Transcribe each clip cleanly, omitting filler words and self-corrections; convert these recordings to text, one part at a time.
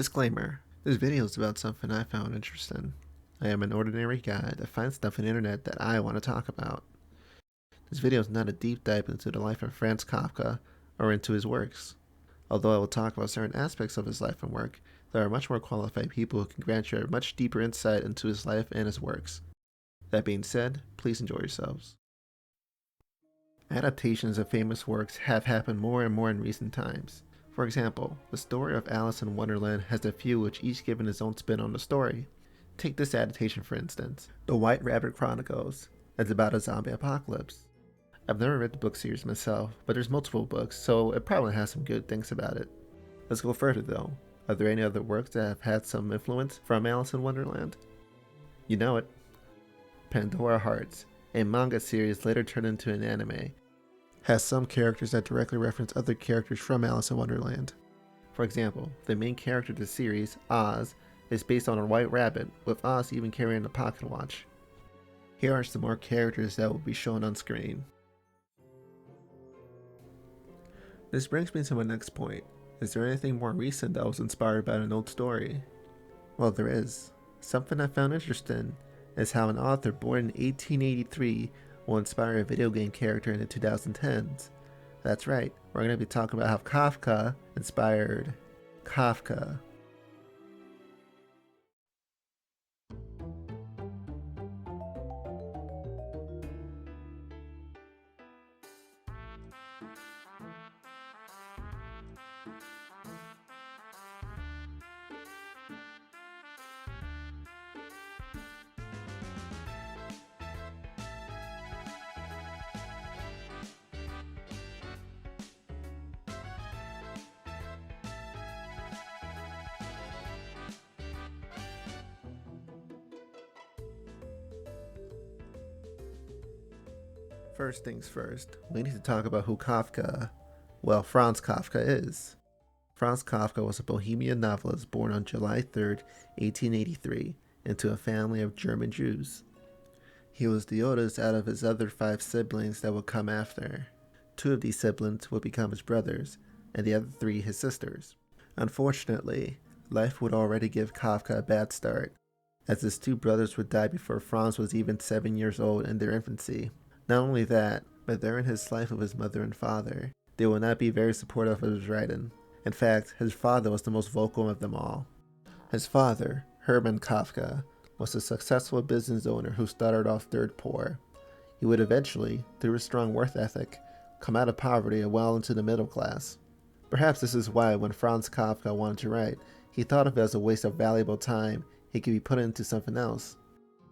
Disclaimer: this video is about something I found interesting. I am an ordinary guy that finds stuff on the internet that I want to talk about. This video is not a deep dive into the life of Franz Kafka or into his works. Although I will talk about certain aspects of his life and work, there are much more qualified people who can grant you a much deeper insight into his life and his works. That being said, please enjoy yourselves. Adaptations of famous works have happened more and more in recent times. For example, the story of Alice in Wonderland has a few which each given its own spin on the story. Take this adaptation for instance, The White Rabbit Chronicles. It's about a zombie apocalypse. I've never read the book series myself, but there's multiple books, so it probably has some good things about it. Let's go further though. Are there any other works that have had some influence from Alice in Wonderland? You know it. Pandora Hearts, a manga series later turned into an anime, has some characters that directly reference other characters from Alice in Wonderland. For example, the main character of the series, Oz, is based on a white rabbit, with Oz even carrying a pocket watch. Here are some more characters that will be shown on screen. This brings me to my next point. Is there anything more recent that was inspired by an old story? Well, there is. Something I found interesting is how an author born in 1883 will inspire a video game character in the 2010s. That's right, we're going to be talking about how Kafka inspired Kafka. First things first, we need to talk about who Franz Kafka is. Franz Kafka was a Bohemian novelist born on July 3rd, 1883, into a family of German Jews. He was the oldest out of his other 5 siblings that would come after. 2 of these siblings would become his brothers, and the other 3 his sisters. Unfortunately, life would already give Kafka a bad start, as his 2 brothers would die before Franz was even 7 years old in their infancy. Not only that, but during his life with his mother and father, they will not be very supportive of his writing. In fact, his father was the most vocal of them all. His father, Hermann Kafka, was a successful business owner who started off dirt poor. He would eventually, through his strong work ethic, come out of poverty and well into the middle class. Perhaps this is why when Franz Kafka wanted to write, he thought of it as a waste of valuable time he could be put into something else.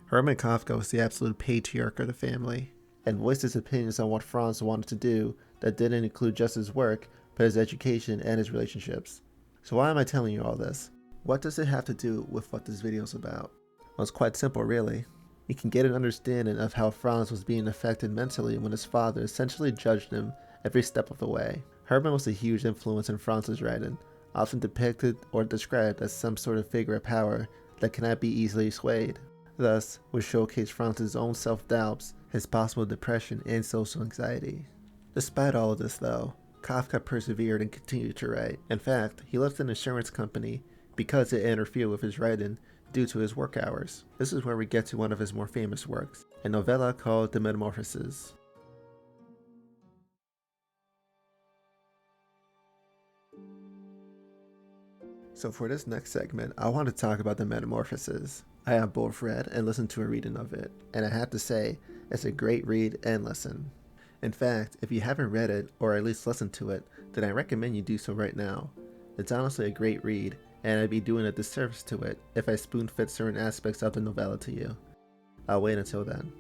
Hermann Kafka was the absolute patriarch of the family, and voiced his opinions on what Franz wanted to do that didn't include just his work, but his education and his relationships. So why am I telling you all this? What does it have to do with what this video is about? Well, it's quite simple really. You can get an understanding of how Franz was being affected mentally when his father essentially judged him every step of the way. Hermann was a huge influence in Franz's writing, often depicted or described as some sort of figure of power that cannot be easily swayed. Thus, would showcase Franz's own self-doubts, his possible depression, and social anxiety. Despite all of this though, Kafka persevered and continued to write. In fact, he left an insurance company because it interfered with his writing due to his work hours. This is where we get to one of his more famous works, a novella called The Metamorphoses. So for this next segment, I want to talk about The Metamorphoses. I have both read and listened to a reading of it, and I have to say, it's a great read and listen. In fact, if you haven't read it, or at least listened to it, then I recommend you do so right now. It's honestly a great read, and I'd be doing a disservice to it if I spoon-fed certain aspects of the novella to you. I'll wait until then.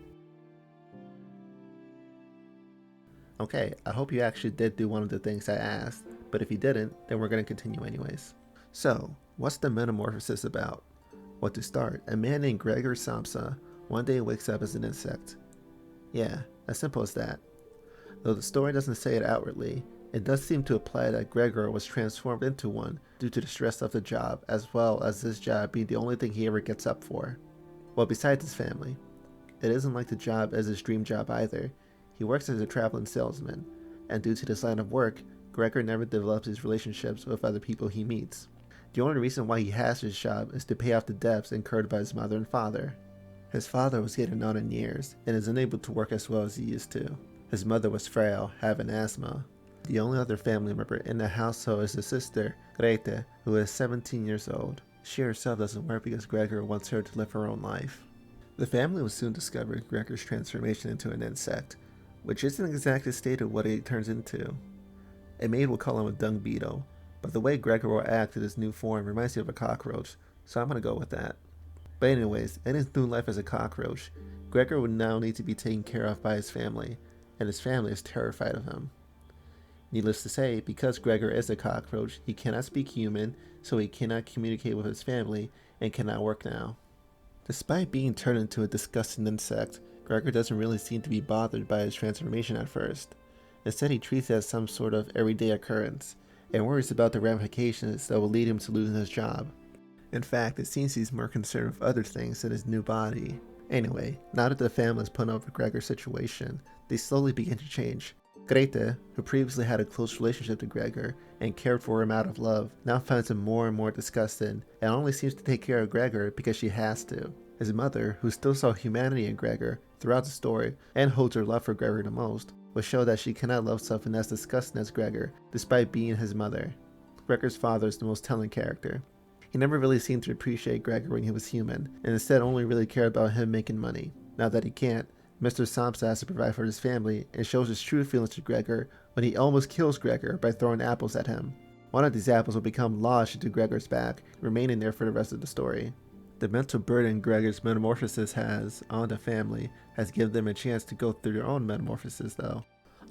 Okay, I hope you actually did do one of the things I asked, but if you didn't, then we're going to continue anyways. So, what's The Metamorphosis about? Well, to start, a man named Gregor Samsa one day wakes up as an insect. Yeah, as simple as that. Though the story doesn't say it outwardly, it does seem to imply that Gregor was transformed into one due to the stress of the job, as well as this job being the only thing he ever gets up for. Well, besides his family. It isn't like the job as his dream job either. He works as a traveling salesman, and due to this line of work, Gregor never develops his relationships with other people he meets. The only reason why he has his job is to pay off the debts incurred by his mother and father. His father was getting on in years and is unable to work as well as he used to. His mother was frail, having asthma. The only other family member in the household is his sister, Grete, who is 17 years old. She herself doesn't work because Gregor wants her to live her own life. The family will soon discover Gregor's transformation into an insect, which isn't exactly stated what he turns into. A maid will call him a dung beetle, but the way Gregor will act in his new form reminds me of a cockroach, so I'm gonna go with that. But anyways, in his new life as a cockroach, Gregor would now need to be taken care of by his family, and his family is terrified of him. Needless to say, because Gregor is a cockroach, he cannot speak human, so he cannot communicate with his family, and cannot work now. Despite being turned into a disgusting insect, Gregor doesn't really seem to be bothered by his transformation at first. Instead, he treats it as some sort of everyday occurrence, and worries about the ramifications that will lead him to losing his job. In fact, it seems he's more concerned with other things than his new body. Anyway, now that the family is put over Gregor's situation, they slowly begin to change. Grete, who previously had a close relationship to Gregor and cared for him out of love, now finds him more and more disgusted and only seems to take care of Gregor because she has to. His mother, who still saw humanity in Gregor throughout the story and holds her love for Gregor the most, will show that she cannot love something as disgusting as Gregor, despite being his mother. Gregor's father is the most telling character. He never really seemed to appreciate Gregor when he was human, and instead only really cared about him making money. Now that he can't, Mr. Samsa has to provide for his family and shows his true feelings to Gregor when he almost kills Gregor by throwing apples at him. One of these apples will become lodged into Gregor's back, remaining there for the rest of the story. The mental burden Gregor's metamorphosis has on the family has given them a chance to go through their own metamorphosis though.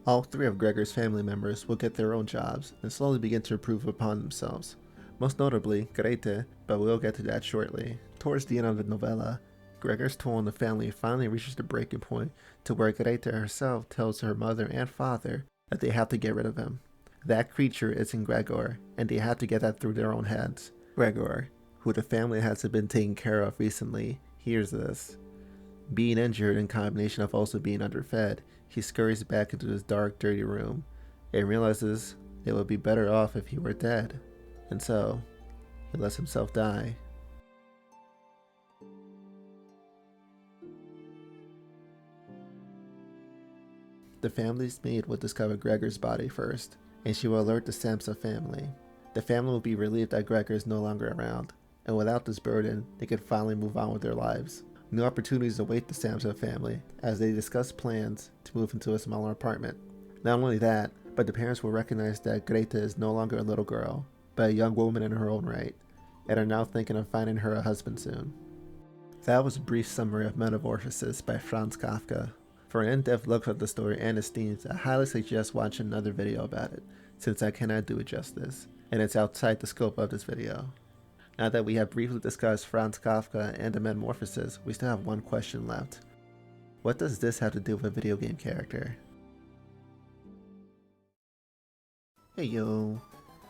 All three of Gregor's family members will get their own jobs and slowly begin to improve upon themselves. Most notably, Grete, but we'll get to that shortly. Towards the end of the novella, Gregor's toll on the family finally reaches the breaking point to where Grete herself tells her mother and father that they have to get rid of him. That creature is in Gregor, and they have to get that through their own heads. Gregor, who the family has been taking care of recently, hears this. Being injured in combination of also being underfed, he scurries back into his dark, dirty room and realizes it would be better off if he were dead. And so, he lets himself die. The family's maid will discover Gregor's body first, and she will alert the Samsa family. The family will be relieved that Gregor is no longer around, and without this burden, they can finally move on with their lives. New opportunities await the Samsa family as they discuss plans to move into a smaller apartment. Not only that, but the parents will recognize that Grete is no longer a little girl, but a young woman in her own right, and are now thinking of finding her a husband soon. That was a brief summary of Metamorphosis by Franz Kafka. For an in-depth look at the story and its themes, I highly suggest watching another video about it, since I cannot do it justice, and it's outside the scope of this video. Now that we have briefly discussed Franz Kafka and the Metamorphosis, we still have one question left. What does this have to do with a video game character? Hey yo!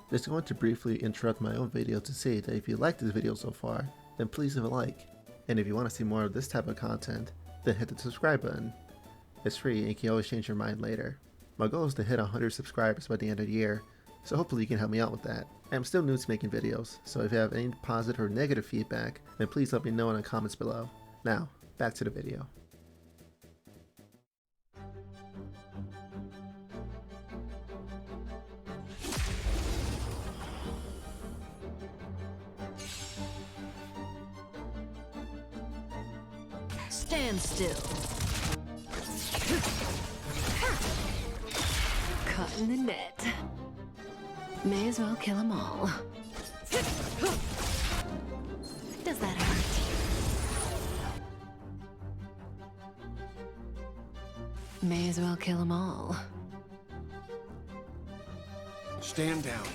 Just going to briefly interrupt my own video to say that if you liked this video so far, then please leave a like. And if you want to see more of this type of content, then hit the subscribe button. It's free and you can always change your mind later. My goal is to hit 100 subscribers by the end of the year, so hopefully you can help me out with that. I'm still new to making videos, so if you have any positive or negative feedback, then please let me know in the comments below. Now, back to the video. Stand still. Caught in the net. May as well kill them all. Does that hurt? May as well kill them all. Stand down.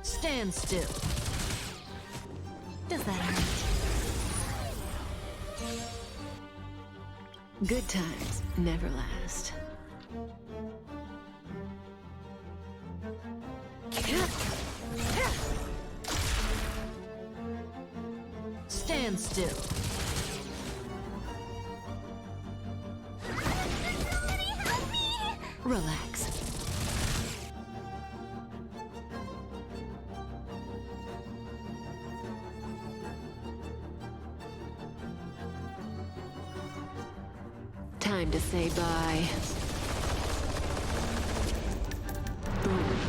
Stand still. Does that hurt? Good times never last. Stand still. Relax. Time to say bye. Boom.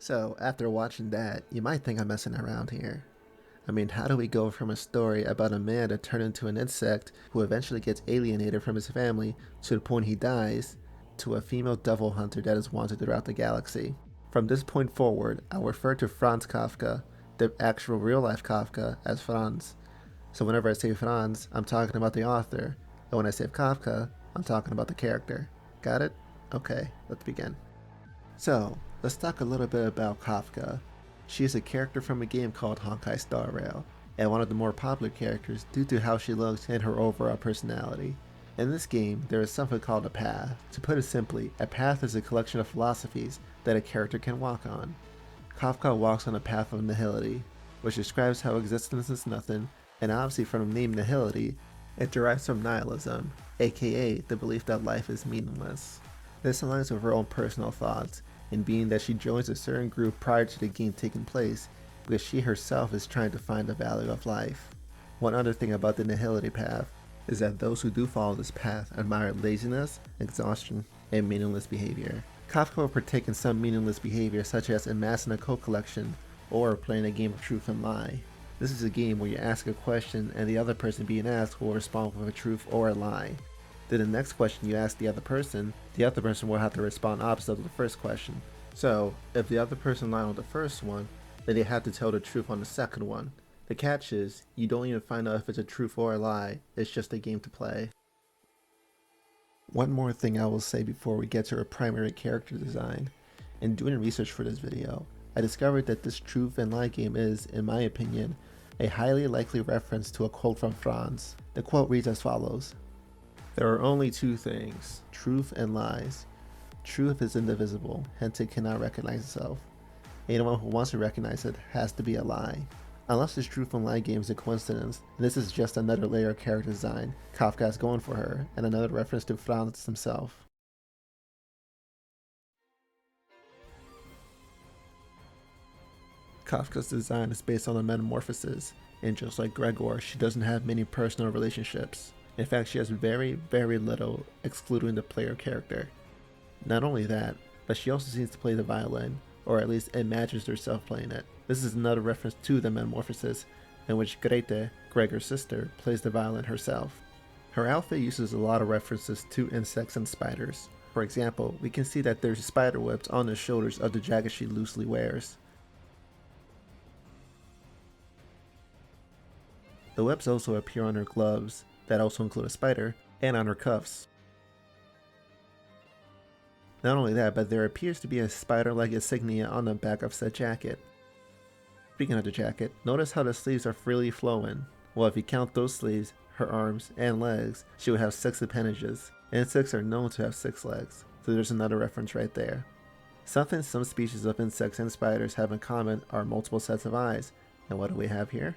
So, after watching that, you might think I'm messing around here. I mean, how do we go from a story about a man that turned into an insect who eventually gets alienated from his family to the point he dies, to a female devil hunter that is wanted throughout the galaxy? From this point forward, I'll refer to Franz Kafka, the actual real-life Kafka, as Franz. So whenever I say Franz, I'm talking about the author, and when I say Kafka, I'm talking about the character. Got it? Okay, let's begin. So, let's talk a little bit about Kafka. She is a character from a game called Honkai Star Rail, and one of the more popular characters due to how she looks and her overall personality. In this game, there is something called a path. To put it simply, a path is a collection of philosophies that a character can walk on. Kafka walks on a path of nihility, which describes how existence is nothing, and obviously from the name nihility, it derives from nihilism, aka the belief that life is meaningless. This aligns with her own personal thoughts, in being that she joins a certain group prior to the game taking place because she herself is trying to find the value of life. One other thing about the nihility path is that those who do follow this path admire laziness, exhaustion, and meaningless behavior. Kafka will partake in some meaningless behavior such as amassing a code collection or playing a game of truth and lie. This is a game where you ask a question and the other person being asked will respond with a truth or a lie. Then the next question you ask the other person will have to respond opposite of the first question. So, if the other person lied on the first one, then they have to tell the truth on the second one. The catch is, you don't even find out if it's a truth or a lie, it's just a game to play. One more thing I will say before we get to her primary character design. In doing research for this video, I discovered that this truth and lie game is, in my opinion, a highly likely reference to a quote from Franz. The quote reads as follows: "There are only two things, truth and lies. Truth is indivisible, hence it cannot recognize itself. Anyone who wants to recognize it has to be a lie." Unless this truth and lie game is a coincidence, and this is just another layer of character design Kafka is going for her, and another reference to Franz himself. Kafka's design is based on the metamorphosis, and just like Gregor, she doesn't have many personal relationships. In fact, she has very, very little, excluding the player character. Not only that, but she also seems to play the violin, or at least imagines herself playing it. This is another reference to the metamorphosis, in which Grete, Gregor's sister, plays the violin herself. Her outfit uses a lot of references to insects and spiders. For example, we can see that there's spider webs on the shoulders of the jacket she loosely wears. The webs also appear on her gloves, that also include a spider, and on her cuffs. Not only that, but there appears to be a spider-like insignia on the back of said jacket. Speaking of the jacket, notice how the sleeves are freely flowing. Well, if you count those sleeves, her arms, and legs, she would have 6 appendages. Insects are known to have 6 legs, so there's another reference right there. Something some species of insects and spiders have in common are multiple sets of eyes, and what do we have here?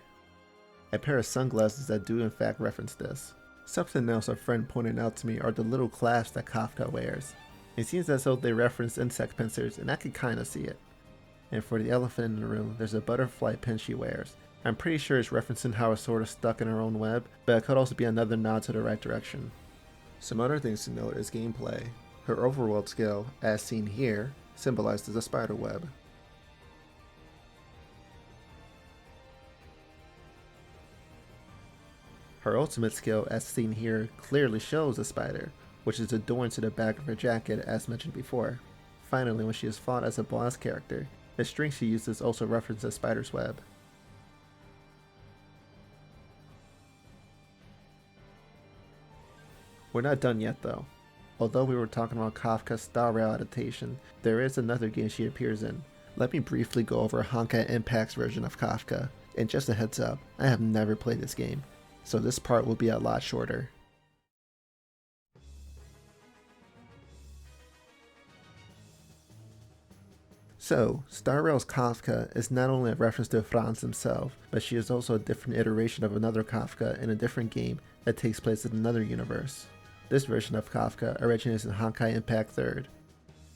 A pair of sunglasses that do in fact reference this. Something else a friend pointed out to me are the little clasps that Kafka wears. It seems as though they reference insect pincers, and I could kinda see it. And for the elephant in the room, there's a butterfly pin she wears. I'm pretty sure it's referencing how it's sort of stuck in her own web, but it could also be another nod to the right direction. Some other things to note is gameplay. Her overworld skill, as seen here, symbolizes a spider web. Her ultimate skill, as seen here, clearly shows a spider, which is adorned to the back of her jacket as mentioned before. Finally, when she is fought as a boss character, the string she uses also references a spider's web. We're not done yet though. Although we were talking about Kafka's Star Rail adaptation, there is another game she appears in. Let me briefly go over Honkai Impact's version of Kafka, and just a heads up, I have never played this game, so this part will be a lot shorter. So, Star Rail's Kafka is not only a reference to Franz himself, but she is also a different iteration of another Kafka in a different game that takes place in another universe. This version of Kafka originates in Honkai Impact 3rd.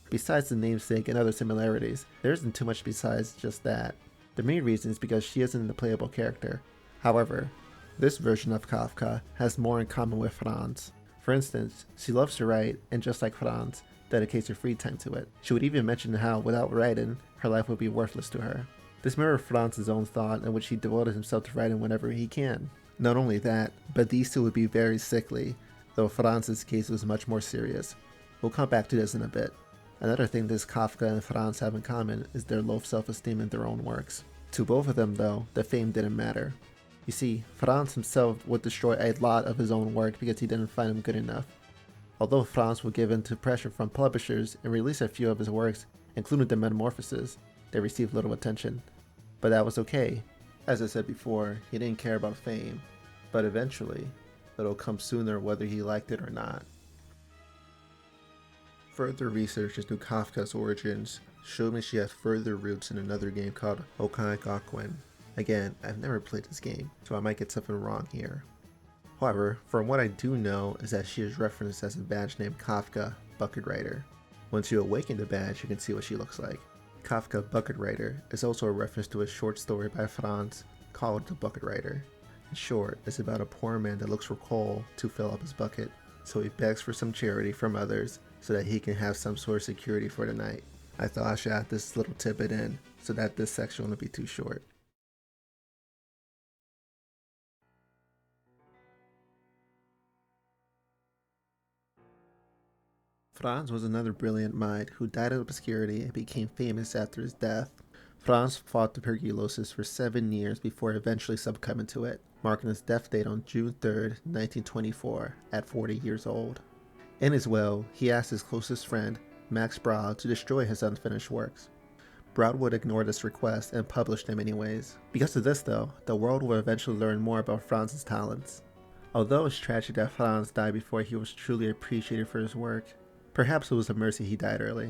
Besides the namesake and other similarities, there isn't too much besides just that. The main reason is because she isn't a playable character. However, this version of Kafka has more in common with Franz. For instance, she loves to write, and just like Franz, dedicates her free time to it. She would even mention how, without writing, her life would be worthless to her. This mirrored Franz's own thought, in which he devoted himself to writing whenever he can. Not only that, but these two would be very sickly, though Franz's case was much more serious. We'll come back to this in a bit. Another thing this Kafka and Franz have in common is their low self-esteem in their own works. To both of them though, the fame didn't matter. You see, Franz himself would destroy a lot of his own work because he didn't find him good enough. Although Franz would give in to pressure from publishers and release a few of his works, including the Metamorphoses, they received little attention. But that was okay. As I said before, he didn't care about fame, but eventually, it'll come sooner whether he liked it or not. Further research into Kafka's origins showed me she had further roots in another game called Okai Gakuen. Again, I've never played this game, so I might get something wrong here. However, from what I do know is that she is referenced as a badge named Kafka Bucket Rider. Once you awaken the badge, you can see what she looks like. Kafka Bucket Rider is also a reference to a short story by Franz called The Bucket Rider. In short, it's about a poor man that looks for coal to fill up his bucket, so he begs for some charity from others so that he can have some sort of security for the night. I thought I should add this little tidbit in so that this section won't be too short. Franz was another brilliant mind who died in obscurity and became famous after his death. Franz fought tuberculosis for 7 years before eventually succumbing to it, marking his death date on June 3, 1924, at 40 years old. In his will, he asked his closest friend, Max Brod, to destroy his unfinished works. Brod would ignore this request and publish them anyways. Because of this though, the world would eventually learn more about Franz's talents. Although it's tragic that Franz died before he was truly appreciated for his work, perhaps it was a mercy he died early.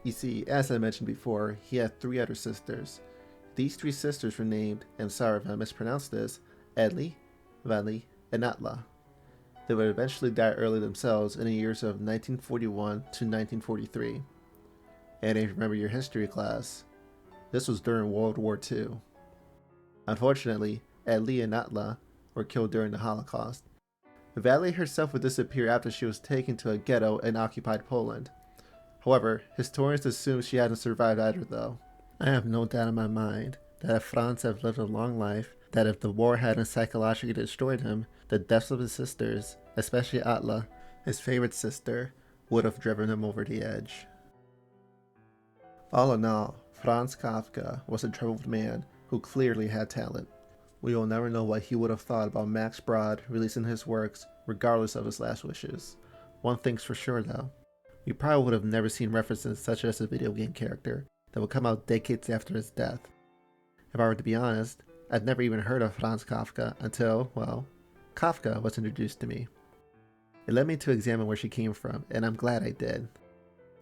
You see, as I mentioned before, he had 3 other sisters. These 3 sisters were named, and sorry if I mispronounced this, Edli, Vali, and Atla. They would eventually die early themselves in the years of 1941 to 1943. And if you remember your history class, this was during World War II. Unfortunately, Edli and Atla were killed during the Holocaust. Vali herself would disappear after she was taken to a ghetto in occupied Poland. However, historians assume she hadn't survived either though. I have no doubt in my mind that if Franz had lived a long life, that if the war hadn't psychologically destroyed him, the deaths of his sisters, especially Atla, his favorite sister, would have driven him over the edge. All in all, Franz Kafka was a troubled man who clearly had talent. We will never know what he would have thought about Max Brod releasing his works regardless of his last wishes. One thing's for sure though, we probably would have never seen references such as a video game character that would come out decades after his death. If I were to be honest, I'd never even heard of Franz Kafka until, well, Kafka was introduced to me. It led me to examine where she came from, and I'm glad I did.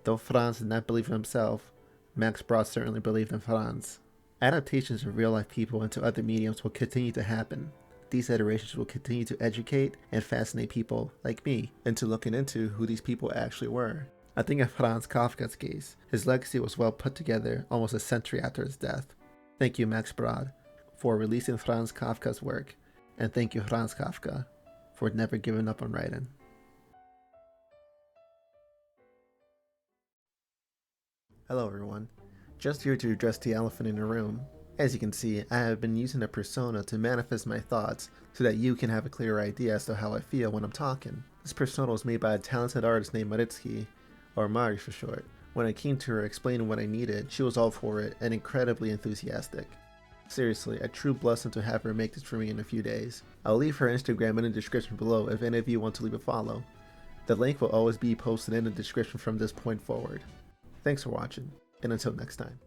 Though Franz did not believe in himself, Max Brod certainly believed in Franz. Adaptations of real-life people into other mediums will continue to happen. These iterations will continue to educate and fascinate people like me into looking into who these people actually were. I think in Franz Kafka's case, his legacy was well put together almost a century after his death. Thank you, Max Brod, for releasing Franz Kafka's work, and thank you, Franz Kafka, for never giving up on writing. Hello everyone, just here to address the elephant in the room. As you can see, I have been using a persona to manifest my thoughts so that you can have a clearer idea as to how I feel when I'm talking. This persona was made by a talented artist named Maritsuki, or Mari for short. When I came to her explaining what I needed, she was all for it and incredibly enthusiastic. Seriously, a true blessing to have her make this for me in a few days. I'll leave her Instagram in the description below if any of you want to leave a follow. The link will always be posted in the description from this point forward. Thanks for watching, and until next time.